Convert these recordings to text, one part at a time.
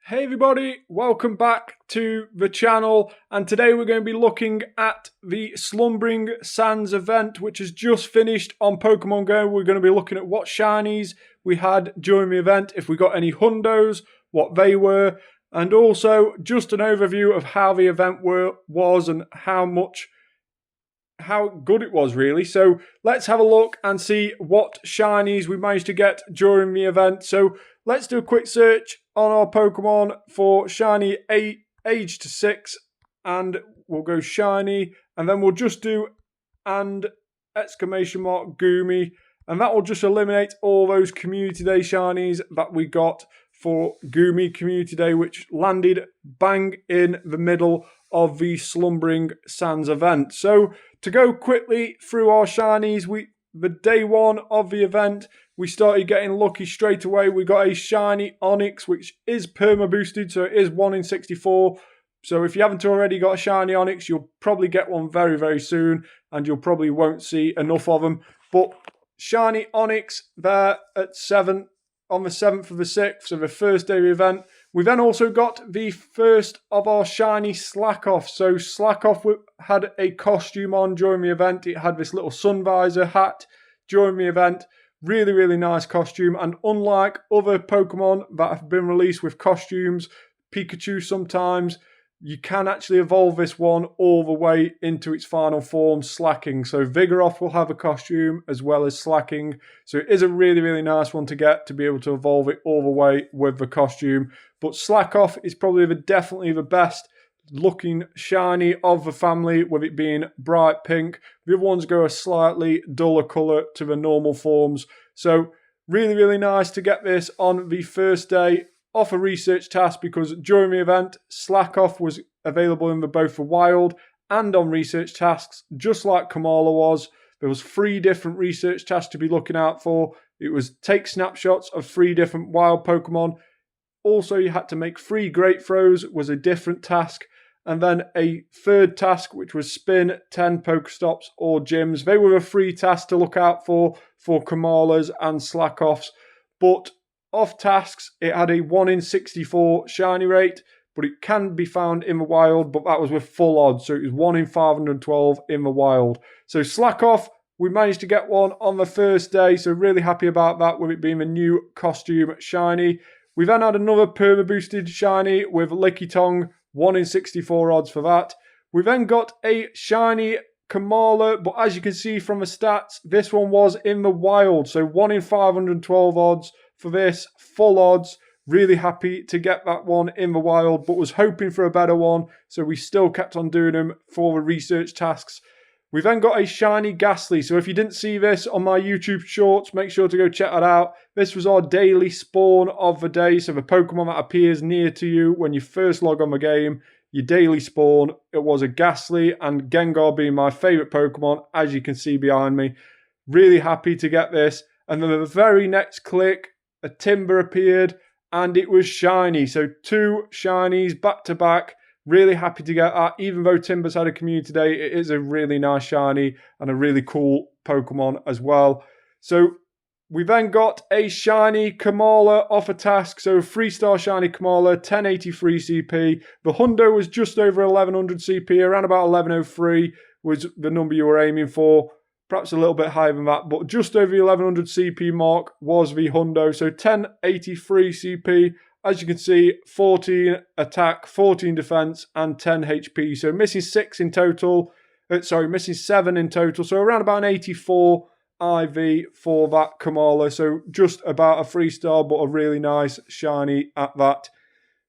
Hey everybody, welcome back to the channel, and today we're going to be looking at the Slumbering Sands event which has just finished on Pokemon GO. We're going to be looking at what shinies we had during the event, if we got any hundos, what they were, and also just an overview of how the event was and how good it was really. So let's have a look and see what shinies we managed to get during the event. So let's do a quick search on our Pokemon for shiny age to 6, and we'll go shiny, and then we'll just do and exclamation mark Goomy, and that will just eliminate all those Community Day shinies that we got for Goomy Community Day, which landed bang in the middle of the Slumbering Sands event. So to go quickly through our shinies, the day one of the event, we started getting lucky straight away. We got a shiny Onix, which is perma boosted, so it is 1 in 64. So if you haven't already got a shiny Onix, you'll probably get one very, very soon, and you'll probably won't see enough of them. But shiny Onix there at 7 on the 7th of the 6th, so the first day of the event. We then also got the first of our shiny Slakoth. So Slakoth had a costume on during the event. It had this little sun visor hat during the event. Really, really nice costume. And unlike other Pokemon that have been released with costumes, Pikachu sometimes, you can actually evolve this one all the way into its final form, Slacking. So Vigoroth will have a costume as well as Slacking. So it is a really, really nice one to get, to be able to evolve it all the way with the costume. But Slakoth is probably definitely the best looking shiny of the family, with it being bright pink. The other ones go a slightly duller colour to the normal forms. So really, really nice to get this on the first day off a research task, because during the event, Slakoth was available in both the wild and on research tasks, just like Komala was. There was 3 different research tasks to be looking out for. It was take snapshots of 3 different wild Pokemon. Also, you had to make 3 great throws, was a different task. And then a third task, which was spin 10 Pokestops or gyms. They were a 3 tasks to look out for Komalas and Slakoths. But off tasks, it had a 1 in 64 shiny rate, but it can be found in the wild, but that was with full odds. So it was 1 in 512 in the wild. So Slakoth, we managed to get one on the first day, so really happy about that, with it being a new costume shiny. We then had another perma boosted shiny with Lickitung, 1 in 64 odds for that. We then got a shiny Komala, but as you can see from the stats, this one was in the wild, so 1 in 512 odds for this, full odds. Really happy to get that one in the wild, but was hoping for a better one, so we still kept on doing them for the research tasks. We then got a shiny Ghastly, so if you didn't see this on my YouTube shorts, make sure to go check that out. This was our daily spawn of the day, so the Pokemon that appears near to you when you first log on the game, your daily spawn. It was a Ghastly, and Gengar being my favourite Pokemon, as you can see behind me. Really happy to get this. And then the very next click, a Timber appeared, and it was shiny. So 2 shinies back to back. Really happy to get that. Even though Timber's had a community day, it is a really nice shiny and a really cool Pokemon as well. So we then got a shiny Komala off a task. So 3-star shiny Komala, 1083 CP. The hundo was just over 1100 CP, around about 1103 was the number you were aiming for. Perhaps a little bit higher than that, but just over the 1100 CP mark was the hundo. So 1083 CP. As you can see, 14 attack, 14 defense, and 10 HP. So missing 6 in total. Missing 7 in total. So around about an 84 IV for that Komala. So just about a 3-star, but a really nice shiny at that.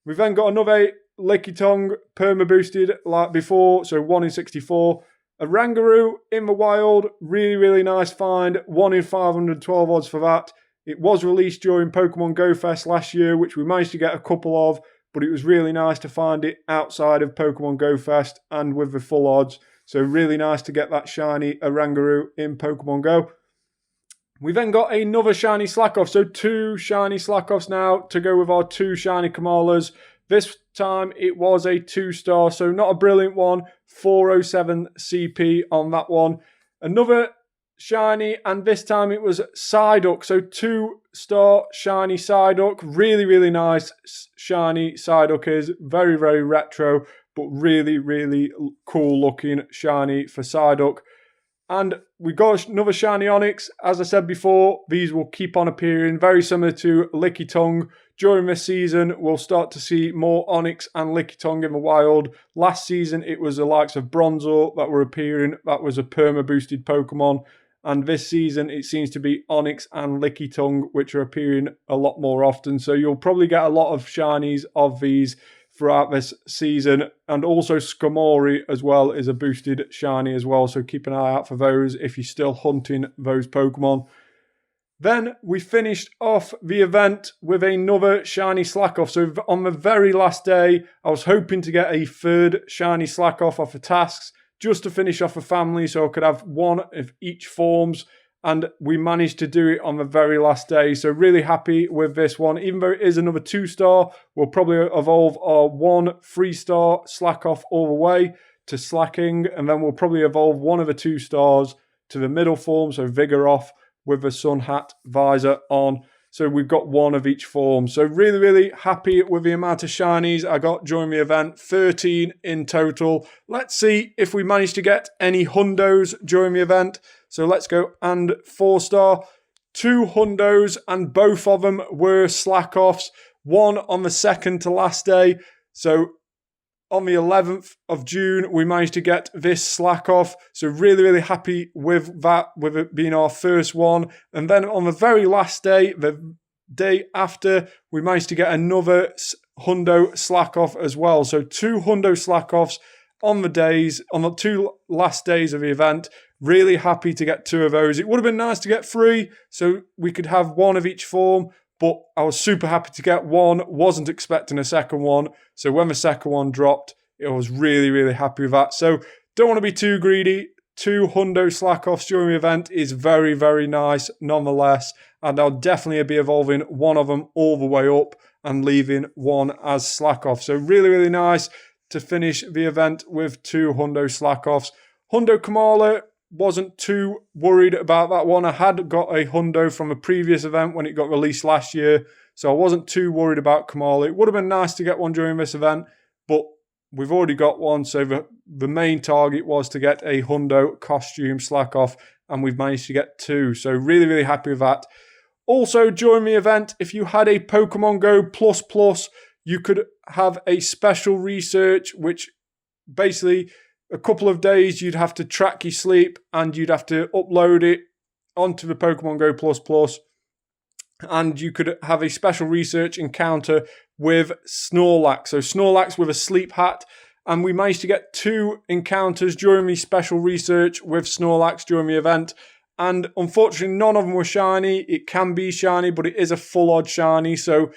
We've then got another Lickitung perma boosted like before. So 1 in 64. A Rangaroo in the wild. Really, really nice find. 1 in 512 odds for that. It was released during Pokemon GO Fest last year, which we managed to get a couple of, but it was really nice to find it outside of Pokemon GO Fest and with the full odds. So really nice to get that shiny Rangaroo in Pokemon GO. We then got another shiny Slakoth, so 2 shiny Slakoths now to go with our 2 shiny Komalas. This time it was a 2-star, so not a brilliant one. 407 CP on that one. Another shiny, and this time it was Psyduck. So 2-star shiny Psyduck. Really, really nice shiny Psyduck is. Very, very retro, but really, really cool looking shiny for Psyduck. And we got another shiny Onyx. As I said before, these will keep on appearing, very similar to Lickitung. During this season, we'll start to see more Onyx and Lickitung in the wild. Last season, it was the likes of Bronzor that were appearing. That was a perma-boosted Pokemon. And this season, it seems to be Onyx and Lickitung, which are appearing a lot more often. So you'll probably get a lot of shinies of these throughout this season. And also Skarmory as well is a boosted shiny as well, so keep an eye out for those if you're still hunting those Pokemon. Then we finished off the event with another shiny Slakoth. So on the very last day, I was hoping to get a third shiny Slakoth off the tasks just to finish off a family so I could have one of each forms. And we managed to do it on the very last day. So really happy with this one. Even though it is another 2-star, we'll probably evolve our 1 3-star Slakoth all the way to Slacking. And then we'll probably evolve one of the 2 stars to the middle form, so Vigoroth with the Sun Hat visor on. So we've got one of each form. So really, really happy with the amount of shinies I got during the event. 13 in total. Let's see if we manage to get any hundos during the event. So let's go, and 4-star, 2 hundos, and both of them were Slakoths. One on the second to last day. So on the 11th of June, we managed to get this Slakoth. So really, really happy with that, with it being our first one. And then on the very last day, the day after, we managed to get another hundo Slakoth as well. So 2 hundo Slakoths on the 2 last days of the event. Really happy to get 2 of those. It would have been nice to get 3, so we could have one of each form, but I was super happy to get one. Wasn't expecting a second one, so when the second one dropped, I was really, really happy with that. So don't want to be too greedy. 2 hundo Slakoths during the event is very, very nice nonetheless, and I'll definitely be evolving one of them all the way up and leaving one as Slakoth. So really, really nice to finish the event with 2 hundo Slakoths. Hundo Komala, wasn't too worried about that one. I had got a hundo from a previous event when it got released last year, so I wasn't too worried about Komala. It would have been nice to get one during this event, but we've already got one, so the main target was to get a hundo costume Slakoth, and we've managed to get 2, so really, really happy with that. Also, during the event, if you had a Pokemon GO++, you could have a special research, which basically a couple of days you'd have to track your sleep and you'd have to upload it onto the Pokemon GO++, and you could have a special research encounter with Snorlax. So Snorlax with a sleep hat, and we managed to get 2 encounters during the special research with Snorlax during the event, and unfortunately none of them were shiny. It can be shiny, but it is a full odd shiny, so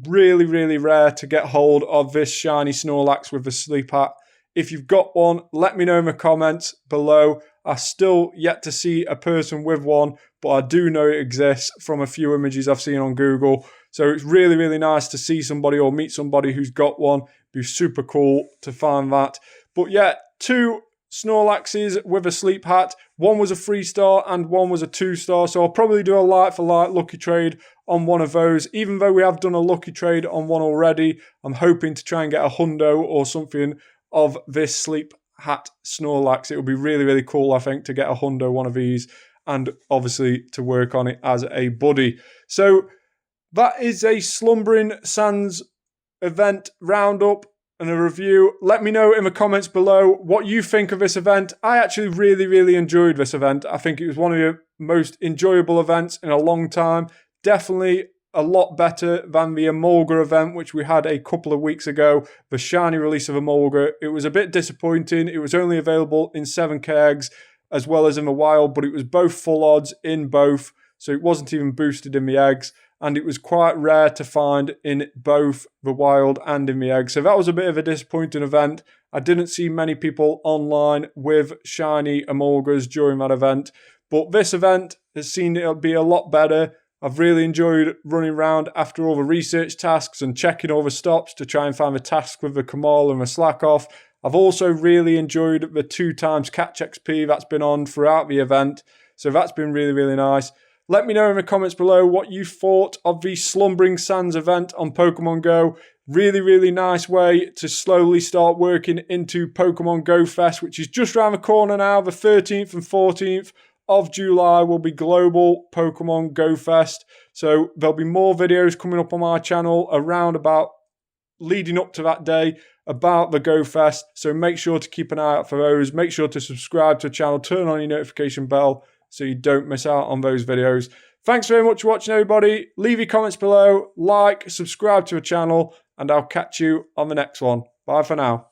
really, really rare to get hold of this shiny Snorlax with the sleep hat. If you've got one, let me know in the comments below. I still yet to see a person with one, but I do know it exists from a few images I've seen on Google. So it's really, really nice to see somebody or meet somebody who's got one. It'd be super cool to find that. But yeah, 2 Snorlaxes with a sleep hat. One was a 3-star and one was a 2-star. So I'll probably do a like-for-like lucky trade on one of those. Even though we have done a lucky trade on one already, I'm hoping to try and get a hundo or something of this sleep hat Snorlax. It would be really, really cool, I think, to get a hundo one of these, and obviously to work on it as a buddy. So that is a Slumbering Sands event roundup and a review. Let me know in the comments below what you think of this event. I actually really, really enjoyed this event. I think it was one of the most enjoyable events in a long time. Definitely a lot better than the Emolga event, which we had a couple of weeks ago, the shiny release of Emolga. It was a bit disappointing. It was only available in 7k eggs as well as in the wild, but it was both full odds in both, so it wasn't even boosted in the eggs, and it was quite rare to find in both the wild and in the eggs. So that was a bit of a disappointing event. I didn't see many people online with shiny Emolgas during that event, but this event has seen it be a lot better. I've really enjoyed running around after all the research tasks and checking all the stops to try and find the task with the Komala and the Slakoth. I've also really enjoyed the 2x catch XP that's been on throughout the event. So that's been really, really nice. Let me know in the comments below what you thought of the Slumbering Sands event on Pokemon Go. Really, really nice way to slowly start working into Pokemon Go Fest, which is just around the corner now. The 13th and 14th of July will be Global Pokemon Go Fest. So there'll be more videos coming up on my channel around about leading up to that day about the Go Fest. So make sure to keep an eye out for those. Make sure to subscribe to the channel, turn on your notification bell so you don't miss out on those videos. Thanks very much for watching, everybody. Leave your comments below, like, subscribe to the channel, and I'll catch you on the next one. Bye for now.